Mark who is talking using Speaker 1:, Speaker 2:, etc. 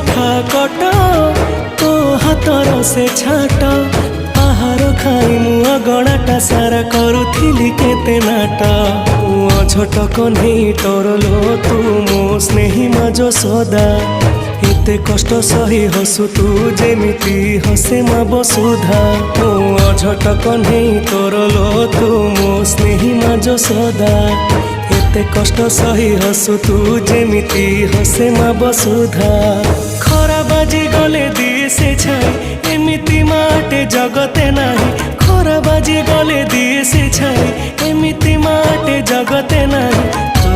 Speaker 1: ମିଠା କଟ ତୋ ହାତର ସେ ଛାଟ ଆହାର ଖାଇ ମୁଁ ଅଗଣାଟା ସାରା କରୁଥିଲି କେତେ ନାଟ ଅଝଟ କହ୍ନେଇ ତୋର ଲୋ ତୁ ମୋ ସ୍ନେହୀ ମା ଯଶୋଦା ଏତେ କଷ୍ଟ ସହି ହସୁ ତୁ ଯେମିତି ହସେ ମା ବସୁଧା ଅଝଟ କହ୍ନେଇ ତୋର ଲୋ ତୁ ମୋ ସ୍ନେହୀ ମା ଯଶୋଦା एते कष्ट सही हसु तू जेमिति हसे मा बसुधा खरा बाजी गले दिए से छाई एमिति माटे जगते नाही खरा बाजी गले दिए से छाई एमिति माटे जगते नाही तो